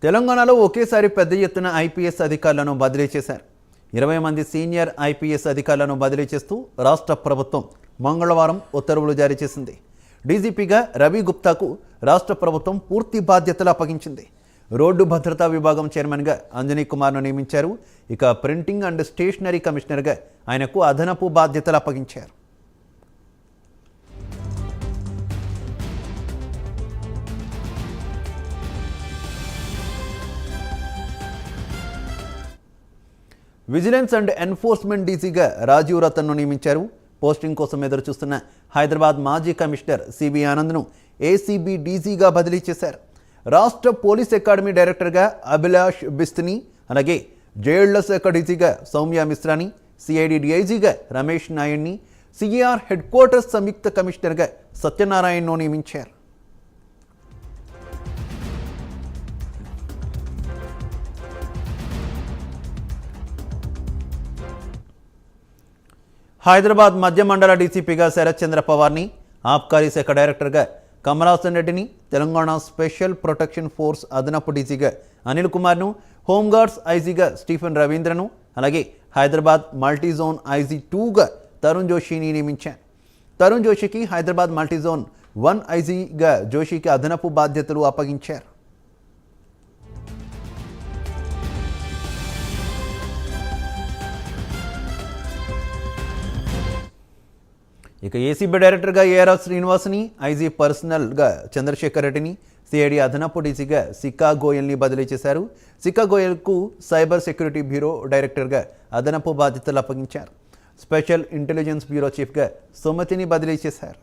తెలంగాణలో ఒకేసారి పెద్ద ఎత్తున ఐపీఎస్ అధికారులను బదిలీ చేశారు. 20 మంది సీనియర్ ఐపీఎస్ అధికారులను బదిలీ చేస్తూ రాష్ట్ర ప్రభుత్వం మంగళవారం ఉత్తర్వులు జారీ చేసింది. డీజీపీగా రవి గుప్తాకు రాష్ట్ర ప్రభుత్వం పూర్తి బాధ్యతలు అప్పగించింది. రోడ్డు భద్రతా విభాగం చైర్మన్గా అంజనీ కుమార్ను నియమించారు. ఇక ప్రింటింగ్ అండ్ స్టేషనరీ కమిషనర్గా ఆయనకు అదనపు బాధ్యతలు అప్పగించారు. విజిలెన్స్ అండ్ ఎన్ఫోర్స్మెంట్ డీసీగా రాజీవ్ రతన్ను నియమించారు. పోస్టింగ్ కోసం ఎదురు చూస్తున్న హైదరాబాద్ మాజీ కమిషనర్ సిబి ఆనంద్ను ఏసీబీ డీసీగా బదిలీ చేశారు. రాష్ట్ర పోలీస్ అకాడమీ డైరెక్టర్గా అభిలాష్ బిస్తిని, అలాగే జైళ్ల శాఖ డీసీగా సౌమ్య మిశ్రాని, సిఐడి డీఐజీగా రమేష్ నాయుడిని, సిఆర్ హెడ్ క్వార్టర్స్ సంయుక్త కమిషనర్గా సత్యనారాయణను నియమించారు. హైదరాబాద్ మధ్య మండల డీసీపీగా శరత్ చంద్ర పవార్ని, ఆబ్కారీ శాఖ డైరెక్టర్గా కమలాసన్ రెడ్డిని, తెలంగాణ స్పెషల్ ప్రొటెక్షన్ ఫోర్స్ అదనపు డీసీగా అనిల్ కుమార్ను, హోంగార్డ్స్ ఐజీగా స్టీఫెన్ రవీంద్రను, అలాగే హైదరాబాద్ మల్టీజోన్ ఐజీ 2గా తరుణ్ జోషిని నియమించారు. తరుణ్ జోషికి హైదరాబాద్ మల్టీజోన్ 1 ఐజీగా జోషికి అదనపు బాధ్యతలు అప్పగించారు. ఇక ఏసీబీ డైరెక్టర్గా ఏఆర్ శ్రీనివాస్ని, ఐజీ పర్సనల్గా చంద్రశేఖర్ రెడ్డిని, సిఐడి అదనపు డీసీగా సికా గోయల్ని బదిలీ చేశారు. సికా గోయల్కు సైబర్ సెక్యూరిటీ బ్యూరో డైరెక్టర్గా అదనపు బాధ్యతలు అప్పగించారు. స్పెషల్ ఇంటెలిజెన్స్ బ్యూరో చీఫ్గా సుమతిని బదిలీ చేశారు.